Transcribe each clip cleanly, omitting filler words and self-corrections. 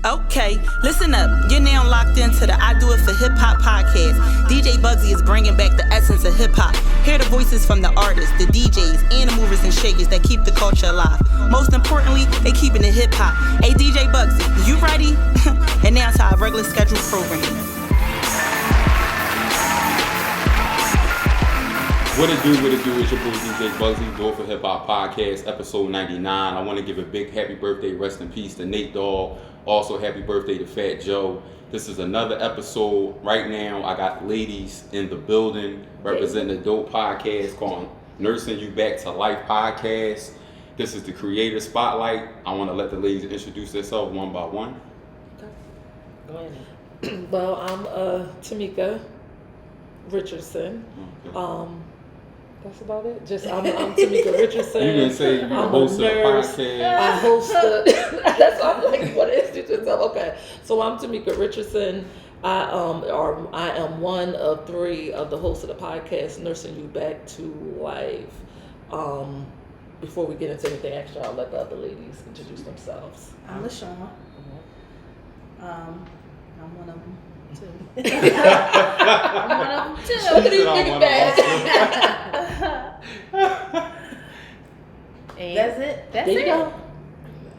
Okay, listen up. You're now locked into the I Do It for Hip Hop podcast. DJ Bugsy is bringing back the essence of hip hop. Hear the voices from the artists, the DJs, and the movers and shakers that keep the culture alive. Most importantly, they keeping it hip hop. Hey DJ Bugsy, you ready? And now to our regular scheduled program. What it do, it's your boy DJ Bugsy, Do It for Hip Hop Podcast, episode 99. I want to give a big happy birthday, rest in peace to Nate Dogg. Also, happy birthday to Fat Joe. This is another episode. Right now, I got ladies in the building representing the dope podcast called Nursing You Back to Life podcast. This is the Creator Spotlight. I want to let the ladies introduce themselves one by one. Okay. Go ahead. Well, I'm Tamika Richardson. Okay. That's about it. Just I'm Tamika Richardson. You can say you're a host of the podcast. I host the. That's what I'm like. You want to introduce yourself? Okay. So I'm Tamika Richardson. I am one of three of the hosts of the podcast, Nursing You Back to Life. Before we get into anything extra, I'll let the other ladies introduce themselves. I'm LaShawn. I'm one of them too. I'm one of them too. Look at these niggas bags. That's it. There you go.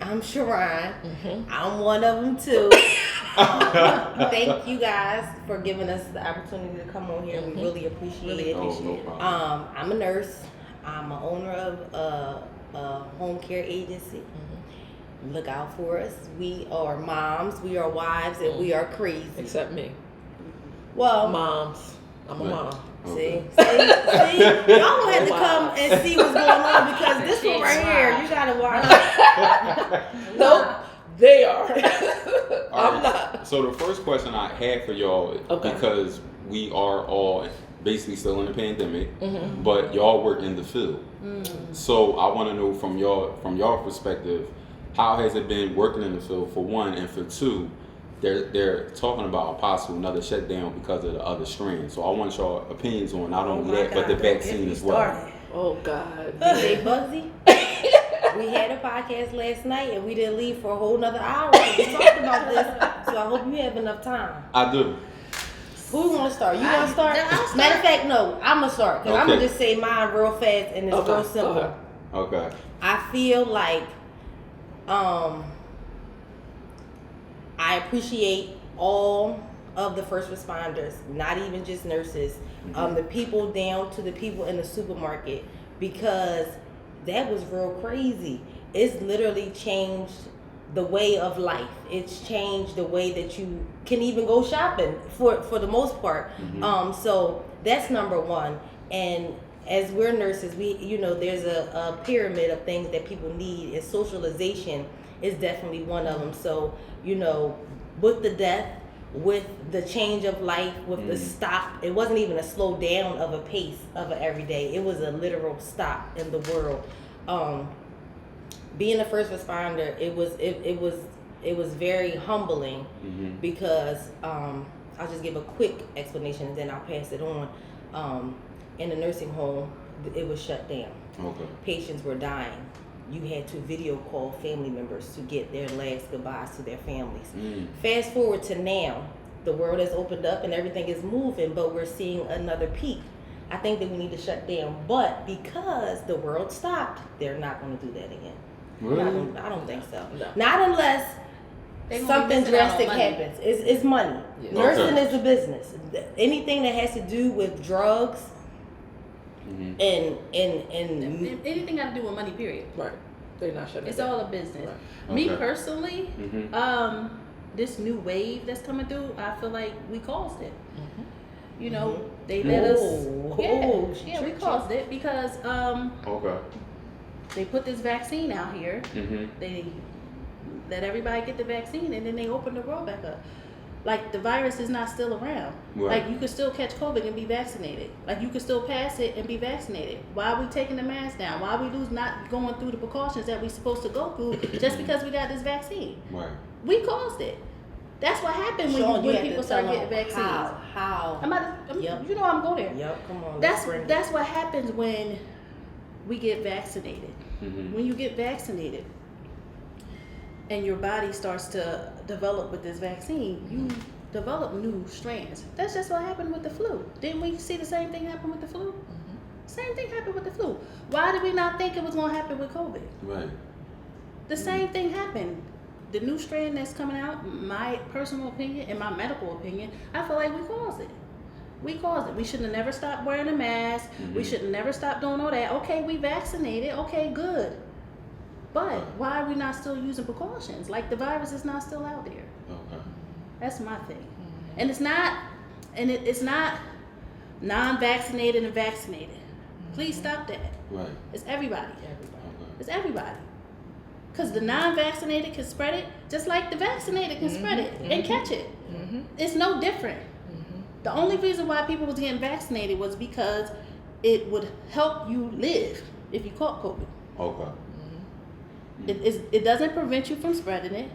I'm Sharon. Mm-hmm. I'm one of them too. Thank you guys for giving us the opportunity to come on here. Mm-hmm. We really appreciate it. No problem. I'm a nurse. I'm an owner of a home care agency. Mm-hmm. Look out for us. We are moms, we are wives, and we are crazy. Except me. Well, Moms. I'm a mom. Okay. See, y'all had to come and see what's going on because this one right here, you gotta watch. Nope, they are. All I'm right. not. So the first question I had for y'all, because we are all basically still in the pandemic, Mm-hmm. but y'all work in the field. So I want to know from y'all perspective, how has it been working in the field for one, and for two, they're talking about a possible another shutdown because of the other strain. So I want y'all opinions on not only that, but the vaccine as well. Oh God. DJ Bugsy, we had a podcast last night and we didn't leave for a whole nother hour. We talked about this, so I hope you have enough time. I do. Who want to start? You want to start? I'll Matter of fact, no, I'm gonna start because I'm gonna just say mine real fast and it's real simple. Okay. I feel like I appreciate all of the first responders, not even just nurses, the people down to the people in the supermarket, because that was real crazy. It's literally changed the way of life. It's changed the way that you can even go shopping for the most part. So that's number one. And as we're nurses, there's a pyramid of things that people need, and socialization is definitely one of them. So, with the death, with the change of life, with the stop, it wasn't even a slow down of a pace of an everyday. It was a literal stop in the world. Being a first responder, it was very humbling because I'll just give a quick explanation and then I'll pass it on. In the nursing home, it was shut down. Okay. Patients were dying. You had to video call family members to get their last goodbyes to their families. Fast forward to now, the world has opened up and everything is moving, but we're seeing another peak. I think that we need to shut down, but because the world stopped, they're not going to do that again. Really? I don't think so. No. Not unless something drastic happens. It's money. Yeah. Nursing is a business. Anything that has to do with drugs and anything got to do with money, period. Right. They're not shutting. It's all a business. Right. Me Okay. personally, this new wave that's coming through, I feel like we caused it. They let us. We caused it because Okay. they put this vaccine out here. They let everybody get the vaccine, and then they opened the world back up. Like, the virus is not still around. Right. Like, you can still catch COVID and be vaccinated. Like, you can still pass it and be vaccinated. Why are we taking the mask down? Why are we not going through the precautions that we're supposed to go through just because we got this vaccine? Right. We caused it. That's what happened when people start getting vaccines. How? You know I'm going there. Yep, come on. That's what happens when we get vaccinated. When you get vaccinated, and your body starts to develop with this vaccine, you develop new strands. That's just what happened with the flu. Didn't we see the same thing happen with the flu? Same thing happened with the flu. Why did we not think it was going to happen with COVID? Right. The same thing happened. The new strand that's coming out, my personal opinion and my medical opinion, I feel like we caused it. We caused it. We should have never stopped wearing a mask. We should have never stopped doing all that. Okay, we vaccinated. Okay, good. But why are we not still using precautions? Like the virus is not still out there. Okay. That's my thing. And it's not, it's not non-vaccinated and vaccinated. Please stop that. Right. It's everybody. Okay. It's everybody. Because the non-vaccinated can spread it just like the vaccinated can spread it and catch it. It's no different. The only reason why people was getting vaccinated was because it would help you live if you caught COVID. Okay. It doesn't prevent you from spreading it.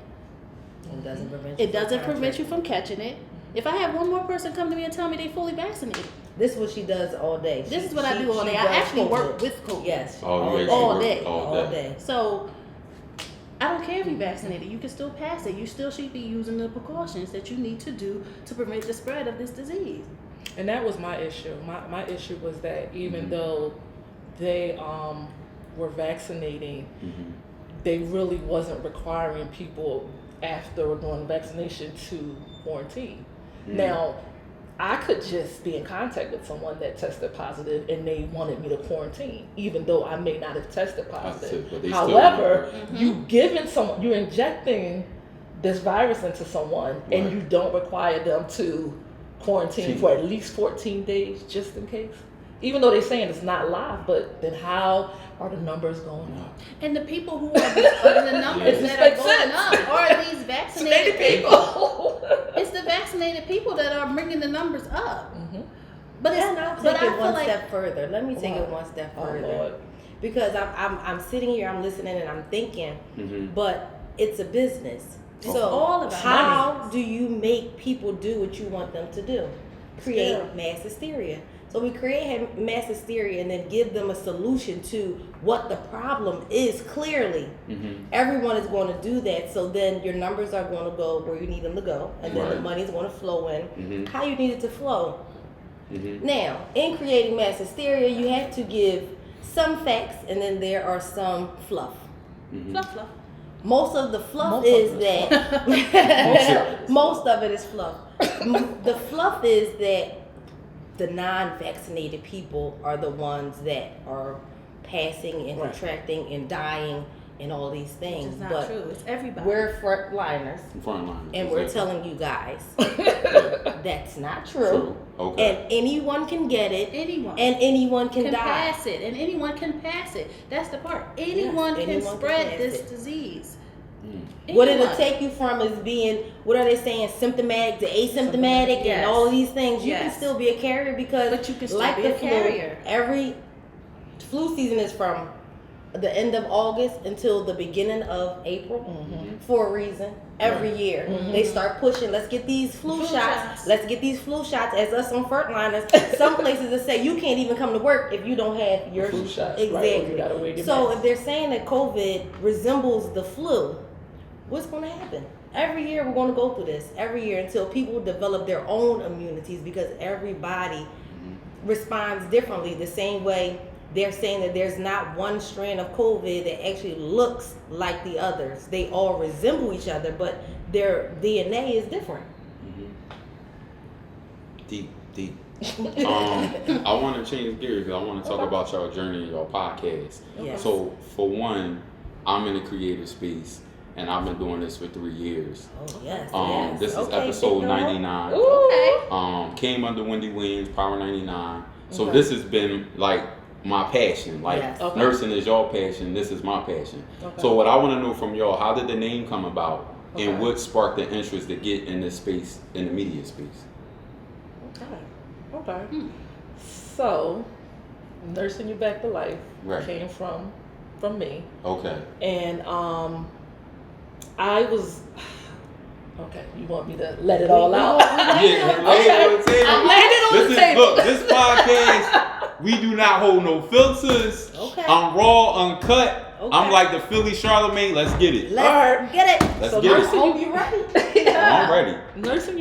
It doesn't prevent you from catching it. If I have one more person come to me and tell me they fully vaccinated, This is what she does all day. this is what I do all day. I does actually COVID. work with COVID. Yes. Oh, you actually All work day. all day. So I don't care if you're vaccinated. You can still pass it. You still should be using the precautions that you need to do to prevent the spread of this disease. And that was my issue. My issue was that even though they were vaccinating, they really wasn't requiring people after doing vaccination to quarantine. Now, I could just be in contact with someone that tested positive and they wanted me to quarantine, even though I may not have tested positive. But they However, still you're injecting this virus into someone and you don't require them to quarantine for at least 14 days just in case. Even though they're saying it's not live, but then how are the numbers going up? And the people who are the numbers that are going up are these vaccinated people. It's the vaccinated people that are bringing the numbers up. But I'll take it one step further. Let me take it one step further. Lord. Because I'm sitting here, I'm listening, and I'm thinking, but it's a business. It's So all about how do you make people do what you want them to do? Create mass hysteria. So we create mass hysteria and then give them a solution to what the problem is clearly. Everyone is going to do that. So then your numbers are going to go where you need them to go. And then the money is going to flow in how you need it to flow. Now, in creating mass hysteria, you have to give some facts and then there are some fluff. Fluff, fluff. Most of the fluff is that most of it is fluff. The fluff is that the non-vaccinated people are the ones that are passing and contracting and dying and all these things. It's not but true. It's everybody. we're frontliners, and we're telling you guys that's not true. Okay. And anyone can get it. Anyone. And anyone can die. pass it, and anyone can pass it. That's the part. Anyone can anyone can spread pass this it. disease. What it'll take you from is being, what are they saying, symptomatic to asymptomatic and all of these things. You can still be a carrier because, But you can still like be the a flu, carrier. every flu season is from the end of August until the beginning of April for a reason. Every year they start pushing, let's get these flu shots. Let's get these flu shots. As us on frontliners, some places that say you can't even come to work if you don't have your Flu shots. Exactly. Right, you gotta wear your So mask. if they're saying that COVID resembles the flu, what's going to happen? Every year we're going to go through this. Every year until people develop their own immunities because everybody responds differently. The same way they're saying that there's not one strand of COVID that actually looks like the others. They all resemble each other, but their DNA is different. Deep. I want to change gears because I want to talk about your journey and your podcast. Yes. So, for one, I'm in a creative space, and I've been doing this for 3 years. Oh, yes. This is Okay, episode big dog. 99. Okay. Came under Wendy Williams, Power 99. So this has been like my passion. Like nursing is your passion. This is my passion. So what I want to know from y'all, how did the name come about, and what sparked the interest to get in this space, in the media space? Okay. So, nursing you back to life came from me. Okay. And I was okay. You want me to let it all out? Lay it on the table. I'm laying it on the table. Look, this podcast, we do not hold no filters. Okay. I'm raw, uncut. Okay. I'm like the Philly Charlemagne. Let's get it. Let's get it. Let's So get I it. hope you're ready. I'm ready. Nursing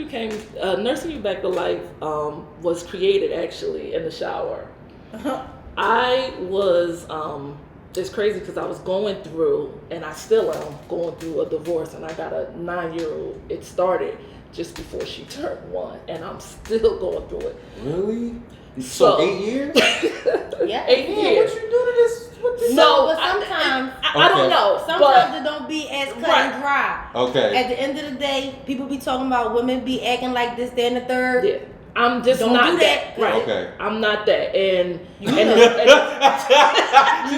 You Back to Life was created actually in the shower. I was, it's crazy because I was going through, and I still am going through a divorce, and I got a 9-year-old. It started just before she turned 1, and I'm still going through it. Really? So 8 years? Yeah. 8 years. What you do to this? What this? No, but sometimes, I don't know. sometimes it don't be as cut and dry. Okay. At the end of the day, people be talking about women be acting like this, that, and the third. Yeah. I'm just Don't not do that. Right. Okay. I'm not that. And You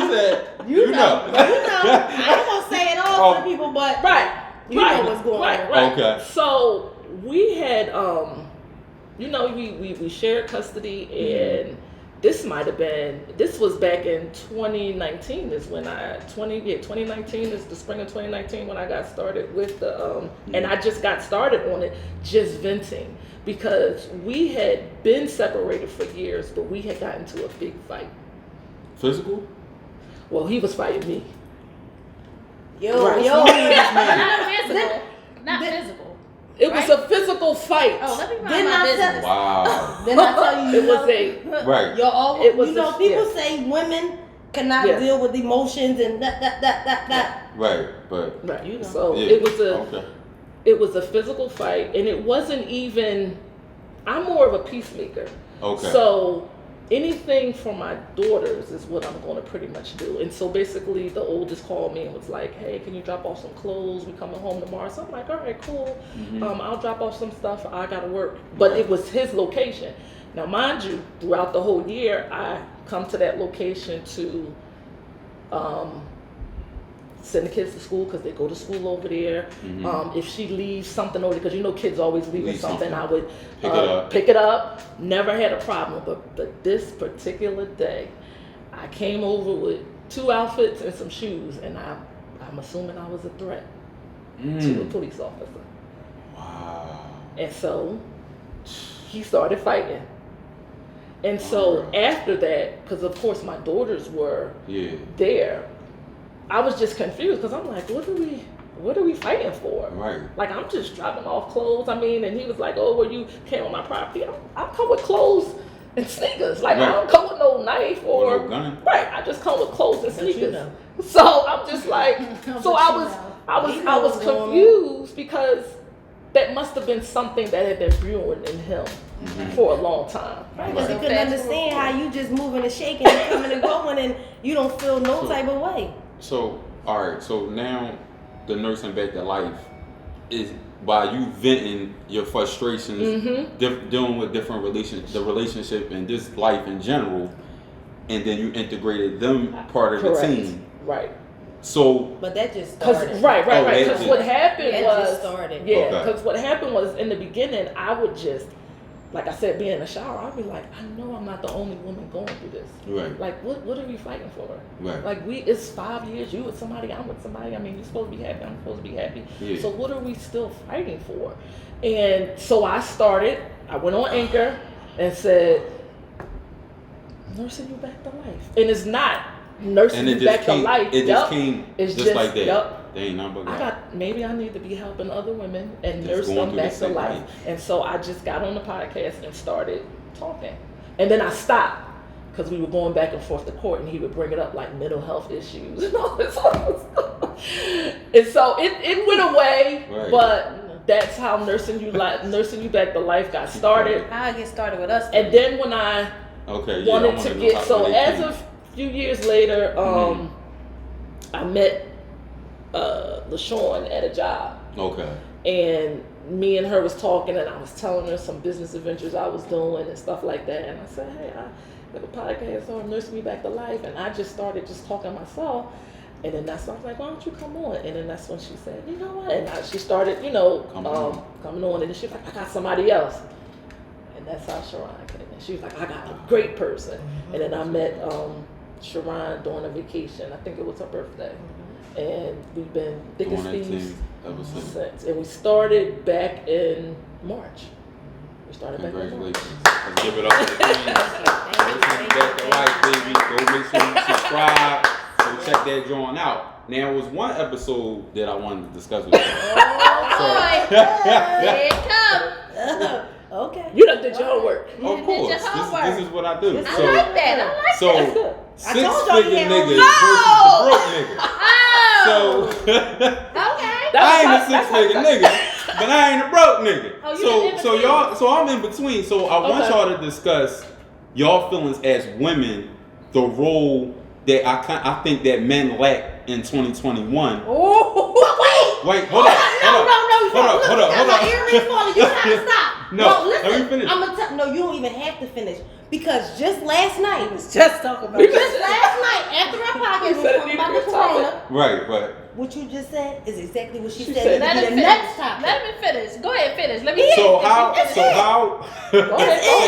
said, you know. I ain't gonna say it all to people, but right. you know what's going on. Right. Okay. So we had we shared custody, and this was back in 2019 is when 2019 is the spring of 2019 when I got started with the and I just got started on it just venting because we had been separated for years, but we had gotten into a big fight. Physical? Well, he was fighting me. Yo, Right. Not physical. It was a physical fight. Oh, let me mind Didn't my I business. Wow. Then I tell you, It was a Right. you're all, It was you know, a- people yeah. say women cannot Yeah. deal with emotions and that. Right. But right. You know. So yeah. it was a physical fight, and it wasn't even. I'm more of a peacemaker. Okay. So anything for my daughters is what I'm going to pretty much do. And so basically, the oldest called me and was like, "Hey, can you drop off some clothes? We coming home tomorrow." So I'm like, "All right, cool. I'll drop off some stuff. I gotta work." But it was his location. Now, mind you, throughout the whole year, I come to that location to send the kids to school because they go to school over there. If she leaves something over there, because you know kids always leaving Leave something, something. I would Pick it up. pick it up. Never had a problem. But this particular day, I came over with 2 outfits and some shoes, and I'm assuming I was a threat to a police officer. Wow. And so he started fighting. And so after that, because of course my daughters were there, I was just confused because I'm like, what are we fighting for? Right. Like, I'm just dropping off clothes. I mean, and he was like, oh, well, you came on my property. I'll come with clothes and sneakers. Like, I don't come with no knife or no gun. Right. I just come with clothes and sneakers. you know. So I'm just like, so I was confused because that must have been something that had been brewing in him for a long time. Right, because he couldn't understand how you just moving and shaking and coming and going and you don't feel no type of way. So, all right. So now, the Nursing Back to Life is by you venting your frustrations, dealing with different the relationship and this life in general, and then you integrated them part of Correct. the team. Right. So, But that just Cause started. right. Oh, Because what happened That was just started. yeah. Okay. Because what happened was in the beginning, I would just, like I said, be in the shower. I'd be like, I know I'm not the only woman going through this. right, Like, what are we fighting for? right, Like, it's 5 years. You with somebody, I'm with somebody. I mean, you're supposed to be happy. I'm supposed to be happy. Yeah. So what are we still fighting for? And so I went on Anchor and said, Nursing You Back to Life. And it's not nursing and it you just back came. to life. It Yup. just came It's just like that. Yup. They ain't nothing but God. Maybe I need to be helping other women and Just nurse going them through back the to same life. life. And so I just got on the podcast and started talking. And then I stopped because we were going back and forth to court, and he would bring it up like mental health issues and all this other stuff. And so it went away, Right. but that's how Nursing You Back to Life got started. How I get started with us. And then when I Okay. Yeah, wanted I to wanna know get, how so they as came. a few years later, I met LaShawn at a job. Okay. And me and her was talking, and I was telling her some business adventures I was doing and stuff like that. And I said, hey, I have a podcast on Nursing Me Back to Life. And I just started just talking myself. And then that's when I was like, why don't you come on? And then that's when she said, you know what? And she started, coming on. And then she was like, I got somebody else. And that's how Sharon came in. She was like, I got a great person. And then I met Sharon during a vacation. I think it was her birthday. And we've been thick as Doing that thieves thing ever since. since. And we started back in March. We started back in March. Congratulations. Let's give it up to the team. Nursing Back to Life, baby. Go make sure you subscribe. Go check that joint out. Now, it was one episode that I wanted to discuss with you. Here it comes. Okay. You done did your homework. Of did course, your homework. this is what I do. I like that. I like So, that. I told y'all six-figure he had niggas homework. versus the broke nigga. So, Okay. I ain't a six-figure nigga, but I ain't a broke nigga. Oh, you in So between. y'all, so I'm in between. So I want Okay. y'all to discuss y'all feelings as women, the role that I think that men lack in 2021. Oh, Wait, hold up. Hold up. Earrings falling. You gotta stop. No, listen. let me finish. I'm gonna tell. No, you don't even have to finish because just last night, just talk about We it. just last night after our podcast, we said it talking needed about to the be a topic. corona. Right, but What you just said is exactly what she She said. said, Let It'll him be the finish. next topic. Let me finish. Go ahead, finish. Let me. so finish.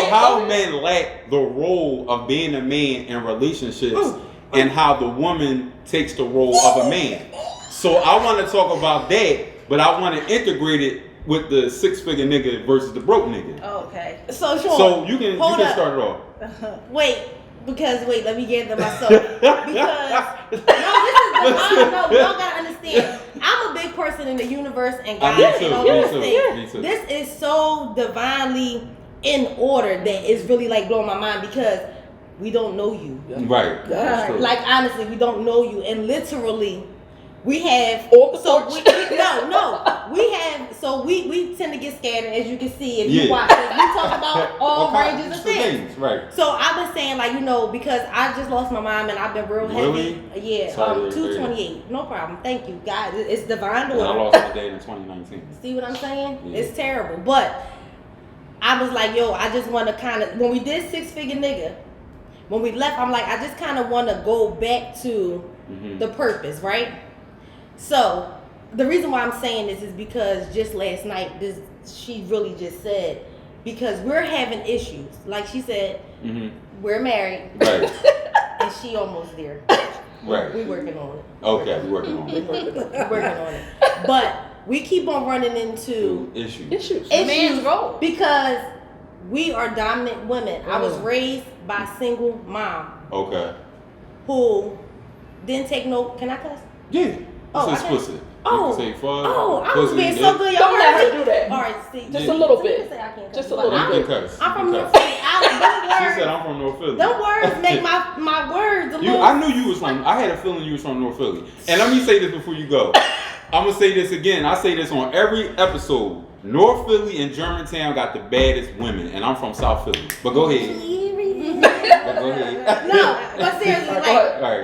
how men lack the role of being a man in relationships and how the woman takes the role of a man. So I want to talk about that, but I want to integrate it with the six-figure nigga versus the broke nigga. Okay. So Sean, So you can hold up. start it off. Wait, let me gather myself. Because y'all gotta understand. I'm a big person in the universe and God Me and all too, those me things. too. This is so divinely in order that it's really like blowing my mind because we don't know you. Right. That's true. Like honestly, we don't know you, and literally, we have Off the so porch. we tend to get scared, and as you can see if Yeah. you watch this, we talk about all kinds ranges of things. Right. So I've been saying because I just lost my mom and I've been real Really? heavy. Yeah, Sorry to hear 228. No problem. Thank you, God. It's divine I order. lost my dad in 2019. See what I'm saying? Yeah. It's terrible. But I was like, I just want to kind of, when we did Six-Figure Nigga, when we left, I'm like, I just kind of want to go back to the purpose, right? So the reason why I'm saying this is because just last night, she really just said, because we're having issues. Like she said, we're married. Right. And she almost there. Right. We working on it. Okay, we're working on it. We're working on it. But we keep on running into Issues. Man's role. because we are dominant women. I was raised by a single mom Okay. who didn't take no. Can I cuss? Yeah. Oh, It's I can't- explicit. Oh. You can say fuck. I was pussy, being dick. so good. Y'all Don't let heard her me? do that. All right, see. Just Yeah. a little So you bit. can say I can't cuss, Just a but little You bit. can cuss. I'm from You North can Philly. cuss. She said Them I'm from North Philly. words make my words a little. I knew you was from. I had a feeling you was from North Philly. And let me say this before you go. I'm gonna say this again. I say this on every episode. North Philly and Germantown got the baddest women, and I'm from South Philly. But go ahead. But go ahead. No, but seriously, All right, like, go ahead. Right.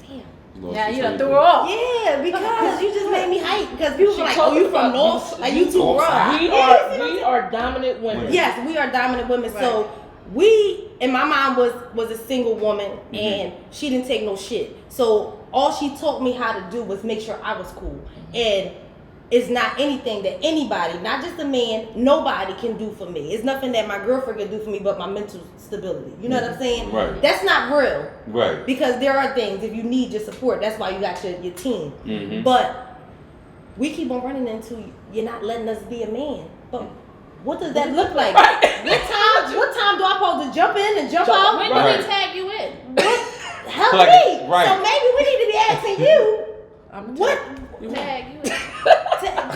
damn. Now you done threw her off. Yeah, because you just made me hype. Because people She were like, talking you from about North? you- Like, you too North rough. side. We are dominant women. Yes, we are dominant women. Right. So and my mom was a single woman, and she didn't take no shit. So all she taught me how to do was make sure I was cool. And it's not anything that anybody, not just a man, nobody can do for me. It's nothing that my girlfriend can do for me but my mental stability. You know what I'm saying? Right. That's not real. Right. Because there are things, if you need your support, that's why you got your team. Mhm. But we keep on running into, you're not letting us be a man. But what does that look like? What time do I supposed to jump in and jump out? When Right. did we tag you in? Help Like, me. right. So maybe we need to be asking you, what? Tag you in.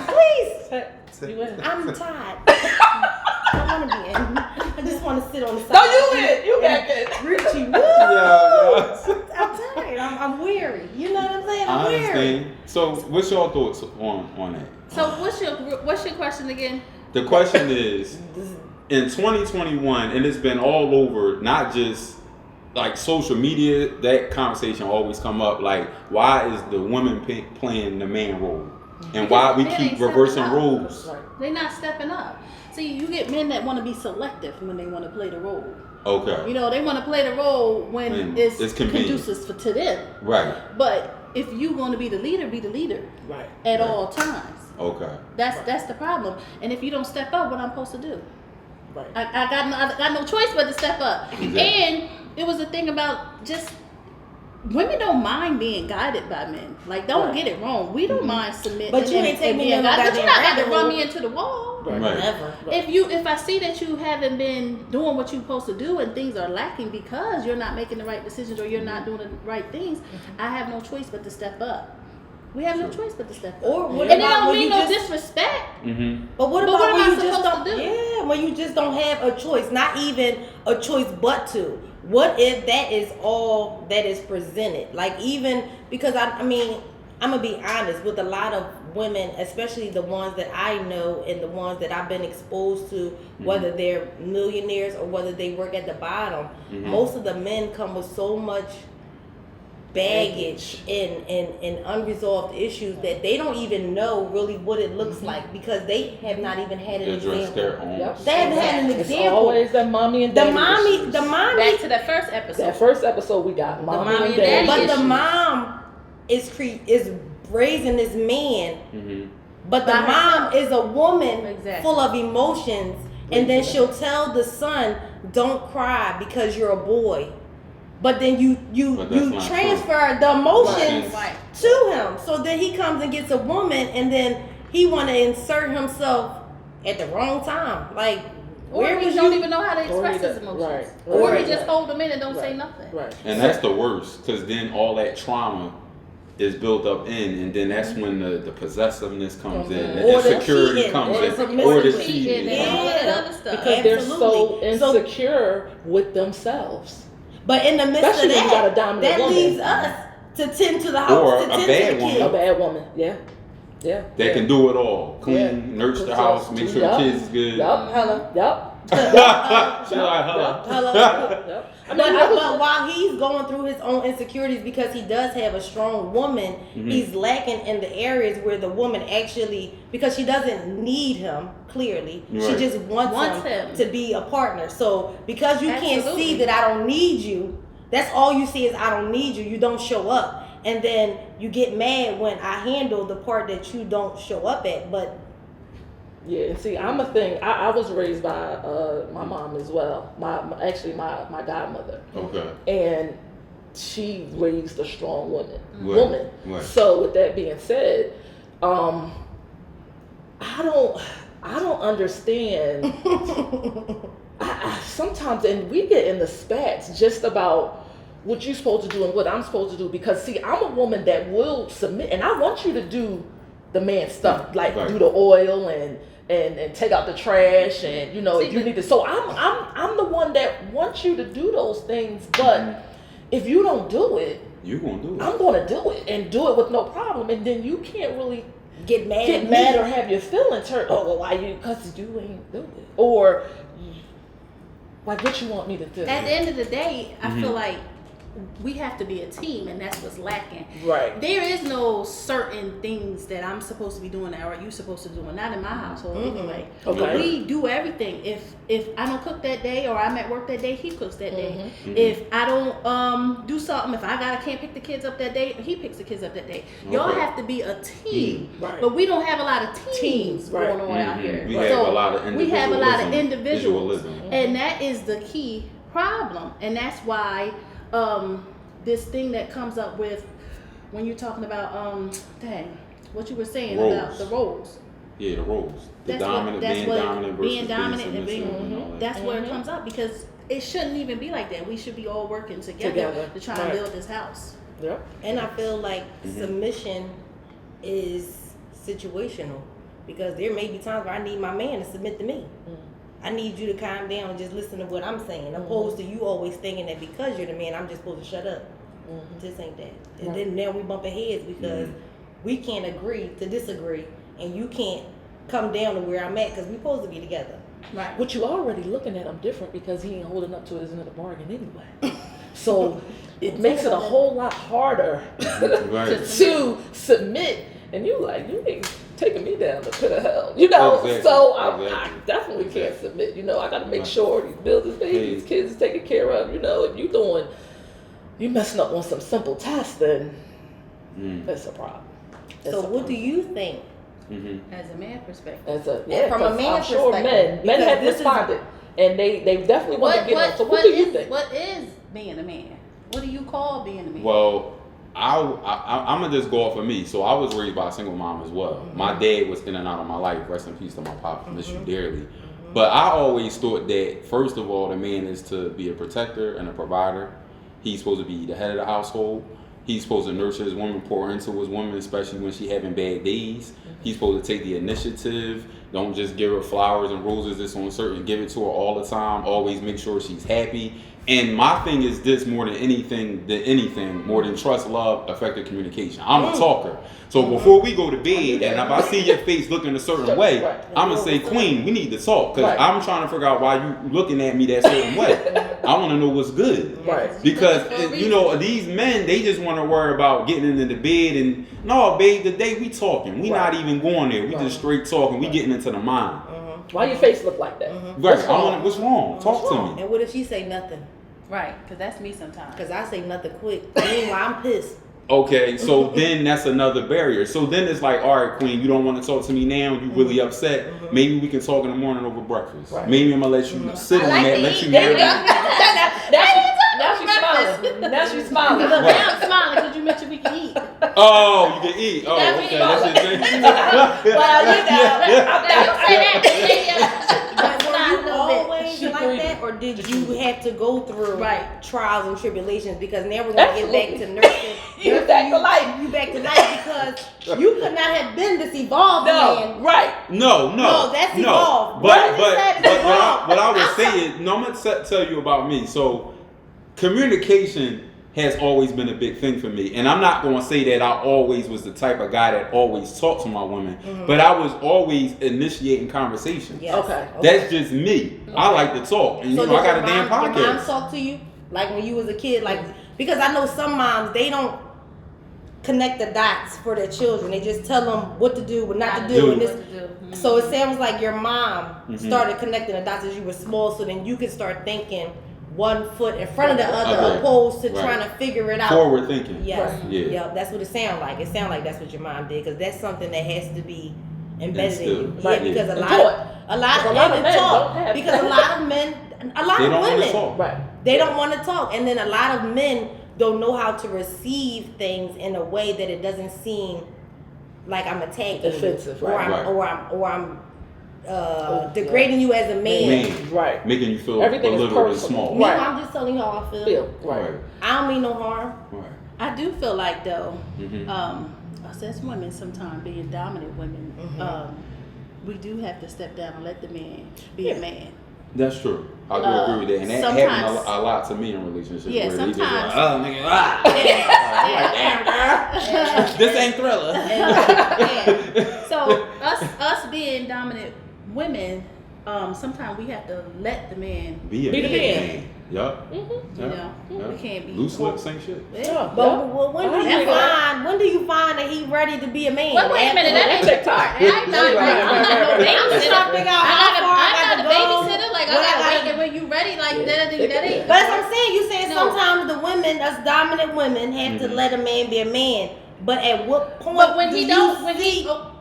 Please. You in. I'm tired. I don't want to be in. I just want to sit on the side. No, you in. You back in. Richie, woo. Yeah. I'm tired. I'm weary. You know what I'm saying? I'm I weary. understand. So, what's your thoughts on that? So what's your question again? The question is, in 2021, and it's been all over, not just like social media, that conversation always come up, like, why is the woman playing the man role? And why we Men keep ain't reversing stepping up. roles. They're not stepping up. See, you get men that want to be selective when they want to play the role. Okay. You know, they want to play the role when it's convenient. conducive to them. Right. But if you want to be the leader, be the leader. Right. At all times. Okay. That's the problem. And if you don't step up, what I'm supposed to do? Right. I got no choice but to step up. Exactly. And it was a thing about just women don't mind being guided by men. Like, don't get it wrong. We don't mind submitting. But you ain't taking me no guided. But you're not goddamn about to run rabbit me into the wall. Right. Never. If I see that you haven't been doing what you're supposed to do and things are lacking because you're not making the right decisions or you're not doing the right things, I have no choice but to step up. We have no choice but to step up. Or what and it about don't when mean you no just, disrespect. But what But about what am when I you just supposed don't? to do? Yeah, when you just don't have a choice, not even a choice but to. What if that is all that is presented? Like, even because I mean, I'm gonna be honest with a lot of women, especially the ones that I know and the ones that I've been exposed to, whether they're millionaires or whether they work at the bottom. Most of the men come with so much baggage and unresolved issues that they don't even know really what it looks like because they have not even had an Address their example. own. Yep. They haven't had an It's example. always that mommy and The daddy mommy, issues. the mommy, Back to that first episode. That first episode we got mommy, mommy and and daddy. daddy but the issues. mom is raising this man, but the By mom herself. is a woman Exactly. full of emotions, and then she'll tell the son, "Don't cry because you're a boy." But then you But that's not transfer the emotions Right. to him. So then he comes and gets a woman, and then he want to insert himself at the wrong time. Like, Or where he was don't you? even know how to Or he express his don't- emotions. right. Or Right. he just hold them in and don't say Right. nothing. Right. And that's the worst, because then all that trauma is built up in, and then that's when the possessiveness comes in, the Or the insecurity cheating, comes or in, the or the cheating. cheating. and all that Yeah. other stuff. Because they're so Absolutely. So- insecure with themselves. But in the midst Especially of when you got a that, dominant that woman. leaves us to tend to the house, Or to a tend to bad the woman. A kids. bad woman. Yeah. Yeah. That yeah. can do it all. Clean, Yeah. nurse the Yup. house, make sure Yup. the kids is good. Yup. Hello. Yup. She like, hello. Hello. Yup. I mean, But while he's going through his own insecurities, because he does have a strong woman, he's lacking in the areas where the woman actually, because she doesn't need him, clearly. She Right. just wants him to be a partner. So because you can't Absolutely. see that I don't need you, that's all you see is I don't need you. You don't show up. And then you get mad when I handle the part that you don't show up at. But yeah, and see, I'm a thing. I was raised by my mom as well. My godmother, Okay. and she raised a strong woman. Right. So with that being said, I don't understand. I sometimes, and we get in the spats just about what you're supposed to do and what I'm supposed to do, because see, I'm a woman that will submit, and I want you to do the man stuff, like Right. do the oil and take out the trash, and you know, if you need to. So I'm the one that wants you to do those things, but if you don't do it, You gonna do it. I'm gonna do it and do it with no problem, and then you can't really get mad get at mad me. or have your feelings hurt. Oh, well, why you? Because you ain't do it, or like what you want me to do. At the end of the day, I feel like we have to be a team, and that's what's lacking. Right. There is no certain things that I'm supposed to be doing or you supposed to do, and not in my household anyway. Okay. We do everything. If I don't cook that day or I'm at work that day, he cooks that day. Mhm. If I don't do something, if I can't pick the kids up that day, he picks the kids up that day. Y'all Okay. have to be a team, Right. but we don't have a lot of teams Right. going on out here. We So have a lot of we have a lot of individualism. individuals, and that is the key problem, and that's why this thing that comes up with when you're talking about what you were saying about Roles. the roles. Yeah, the roles. The That's dominant, what, being dominant versus being dominant and being submissive and all that. that's where it comes up, because it shouldn't even be like that. We should be all working together to try and Right. build this house. Yep. And I feel like submission is situational, because there may be times where I need my man to submit to me. I need you to calm down and just listen to what I'm saying, opposed to you always thinking that because you're the man, I'm just supposed to shut up. This ain't that. And then now we bumping heads because we can't agree to disagree, and you can't come down to where I'm at because we supposed to be together. Right. But you already looking at him different because he ain't holding up to his end of the bargain anyway. So it makes it a whole lot harder Right. to submit. And you ain't taking me down the pit of hell, you know. Exactly. So I Exactly. definitely can't Exactly. submit. You know, I got to make sure these bills is paid, these kids is taken care of. You know, if you messing up on some simple tasks, then that's a problem. That's So a what do problem. you think? As a man perspective. From a 'cause man's I'm sure perspective, men have because this is- responded, and they definitely want to get on. So what do you think? What is being a man? What do you call being a man? Well, I'm gonna just go off of me. So I was raised by a single mom as well. Mm-hmm. My dad was in and out of my life. Rest in peace to my pop. I miss you dearly. Mm-hmm. But I always thought that first of all, the man is to be a protector and a provider. He's supposed to be the head of the household. He's supposed to nurture his woman, pour into his woman, especially when she's having bad days. He's supposed to take the initiative. Don't just give her flowers and roses that's on certain. Give it to her all the time. Always make sure she's happy. And my thing is this more than anything, more than trust, love, effective communication. I'm a talker. So before we go to bed, and if I see your face looking a certain way, I'm going to say, Queen, we need to talk. Because I'm trying to figure out why you looking at me that certain way. I want to know what's good. Right. Because, these men, they just want to worry about getting into the bed. And, no, babe, today we talking. We not even going there. We just straight talking. We getting into the mind. Why your face look like that? Right. What's wrong? Talk to me. And what if she say nothing? Right, because that's me sometimes. Because I say nothing quick. Meanwhile, I'm pissed. Okay, so then that's another barrier. So then it's like, all right, Queen, you don't want to talk to me now. You really upset. Maybe we can talk in the morning over breakfast. Right. Maybe I'm gonna let you sit on that, let you marry me. Now she's smiling. Look, now I'm smiling because you mentioned we can eat. Oh, you can eat. Oh, okay, that's it. Well, Always like that, or did you have to go through trials and tribulations? Because now we're gonna get back to nursing. You back to life. You back to life because you could not have been this evolved man. Right. No, that's evolved. But what I would say is, I'm gonna tell you about me. So communication has always been a big thing for me. And I'm not going to say that I always was the type of guy that always talked to my women, but I was always initiating conversations. Yes. Okay. That's just me. I like to talk. And so I got a damn podcast. Your mom talk to you? Like when you was a kid? Like, because I know some moms, they don't connect the dots for their children. They just tell them what to do, what not to do. And this, so it sounds like your mom started connecting the dots as you were small, so then you could start thinking one foot in front of the other, opposed to trying to figure it out. Forward thinking. Yes. Right. Yeah. That's what it sounds like. It sounds like that's what your mom did, because that's something that has to be embedded in you. Right. Yeah, because a lot of men, they don't want to talk, and then a lot of men don't know how to receive things in a way that it doesn't seem like I'm attacking offensive, or I'm degrading you as a man. Right. Making you feel everything a little bit small. No, I'm just telling you how I feel. Right. I don't mean no harm. Right. I do feel like though, us as women sometimes being dominant women, we do have to step down and let the man be a man. That's true. I do agree with that. And that happened a lot to me in relationships. Yeah, where sometimes. They just like, oh, nigga, like, damn, girl. This ain't Thriller. So us being dominant women, sometimes we have to let the man be the man. Yup. You know, we can't be loose lips ain't shit. Yeah. But when do you find that he ready to be a man? Well, wait a minute, that ain't time. I'm not no babysitter. I'm not a babysitter. Like I gotta wait, and when you ready, like that ain't. But as I'm saying, you saying sometimes the women, us dominant women, have to let a man be a man. But at what point? But when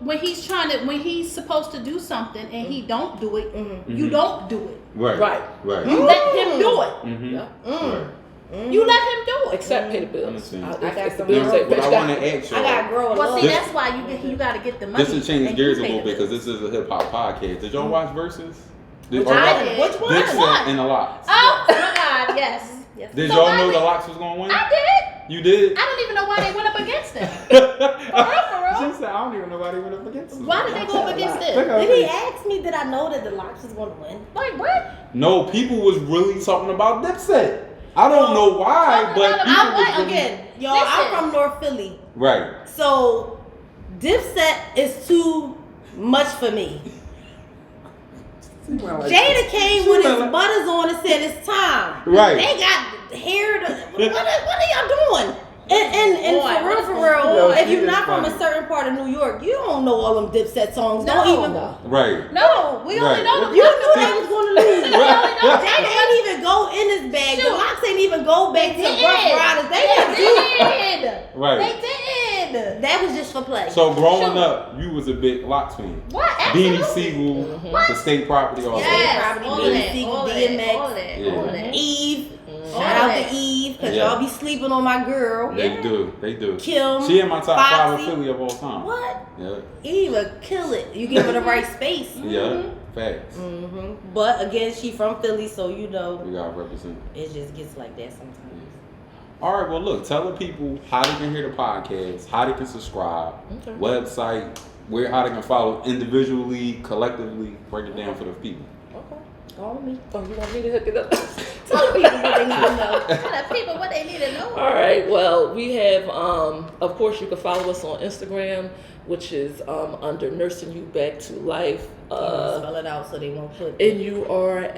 when he's supposed to do something and he don't do it, you don't do it. Right. You let him do it. You let him do it. Except pay the bills. I got some But I want to ask you. I got to grow a Well, see, that's why you got to get the money. This will change gears a little bit because this is a hip hop podcast. Did y'all watch Versus? Which one? Dipset and the L.L.C. Oh my God, yes. Did y'all know the L.L.C was gonna win? I did. You did? I don't even know why they went up against them. For real. She said, I don't even know why they went up against them. Why did they go up against them? Did he ask me, did I know that the L.L.C was going to win? Like what? No, people was really talking about Dipset. I don't know why, but people was really... I'm from North Philly. Right. So, Dipset is too much for me. Jada came with his butters on and said it's time. Right. They got hair. What are y'all doing? And for real, if you're not from a certain part of New York, you don't know all them Dipset songs. Right. No, we only know them. You knew they was going to lose. Jada ain't even go in this bag. The L.L.C ain't even go back to Rough Riders. They did. Right. They did. That was just for play. So growing up, you was a big L.L.C fan. What? Beanie Siegel, the State Property, all Yes, that. all that. DMX, Eve. Shout out to Eve. because y'all be sleeping on my girl. They do. Kim, She in my top 5 Foxy. Philly of all time. What? Yeah. Eva, kill it. You give her the right space. Yeah. Facts. But again, she from Philly, so you know We gotta represent. it just gets like that sometimes. All right, well, look, tell the people how they can hear the podcast, how they can subscribe, website, how they can follow individually, collectively, break it down for the people. Okay. Call me. Oh, you want me to hook it up? Tell the people what they need to know. Tell the people what they need to know. All right. Well, we have, of course, you can follow us on Instagram, which is under Nursing You Back to Life. Spell it out so they won't put. And you are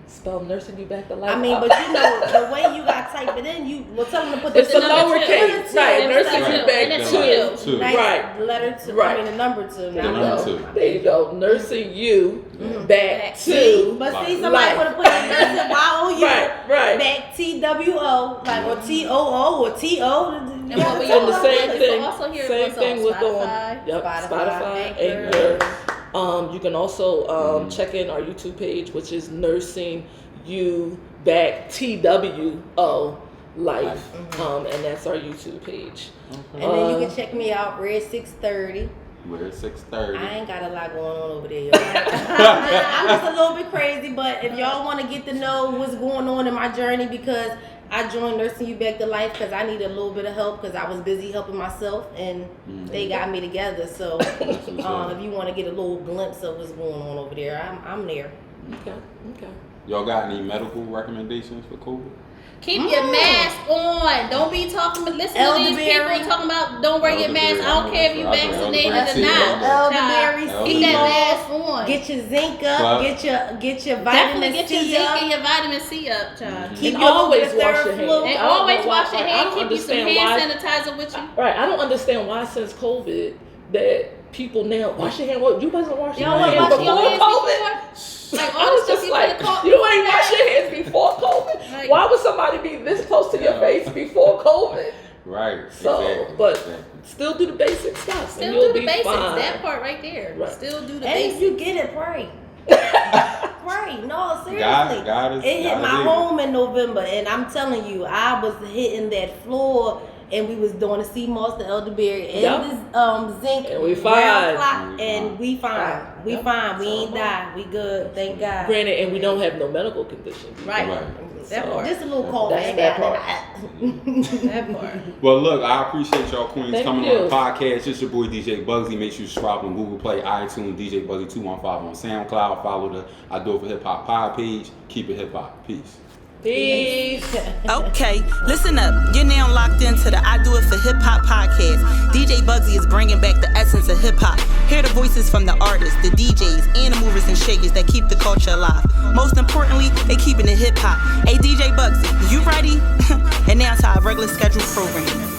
spell Nursing You Back to Life. I mean, but you know the way you got to type it in, you well tell them to put It's the the number lowercase, two. right? Nursing Number You two. Back And it's to. Two. Nice Right. letter to. Right. I mean the number two. There you Number go. two. There you go. Nursing You Back to. But see, Life. somebody would have put it nursing Y-O-U. Right. Back T-W-O, like or T-O-O or T-O. And what we And the also same hear- thing. also hear Same what's thing on with Spotify. Spotify, Anchor. Anchor. You can also check in our YouTube page, which is Nursing You Back TWO Life, and that's our YouTube page. And then you can check me out, Red 630. We're at 6:30. I ain't got a lot going on over there, y'all. I'm just a little bit crazy, but if y'all want to get to know what's going on in my journey, because I joined Nursing You Back to Life because I needed a little bit of help because I was busy helping myself, and they got me together. So if you want to get a little glimpse of what's going on over there, I'm there. Okay. Y'all got any medical recommendations for COVID? Keep your mask on. Don't be talking. Listen to these Elderberry. people talking about don't wear your mask. I don't care if you vaccinated or Elderberry. not. Elderberry, Child, keep that mask on. Get your zinc up. Well, Get your Definitely vitamin get your C zinc up. and your vitamin C up, child. Keep And your always little bit wash of your third hands. flu. And I don't always know wash why- your I hands. don't Keep you some understand hand sanitizer with you. Right. I don't understand why since COVID that people now wash your hands. What, you wasn't washing your Y'all hands wash before your hands COVID? before? Like I all the was stuff just you like, could have you ain't wash your hands before COVID. Like- Why would somebody be this close to your face before COVID? Right. So, exactly. but Exactly. still do the basic stuff. Still and you'll do the be basics. fine. That part right there. Right. Still do the And if basics. you get it, pray. Pray. No, seriously. God is. It hit God my is home in November, and I'm telling you, I was hitting that floor, and we was doing the sea moss, the elderberry, and Yep. this zinc. And we round fine. clock, and we fine. We Yep. fine. We ain't So, die. We good. Thank God. Granted, and we don't have no medical conditions. Right. Right. That So- part. Just a little cold. That's man. that part. That part. Well, look, I appreciate y'all queens Thank coming you. on the podcast. It's your boy DJ Bugsy. Make sure you subscribe on Google Play, iTunes, DJ Bugsy 215 on SoundCloud. Follow the I Do It for Hip Hop pod page. Keep it hip hop. Peace. Peace. Okay, listen up. You're now locked into the I Do It for Hip Hop podcast. DJ Bugsy is bringing back the essence of hip hop. Hear the voices from the artists, the DJs, and the movers and shakers that keep the culture alive. Most importantly, they keeping it hip hop. Hey DJ Bugsy, you ready? And now to our regular scheduled programming.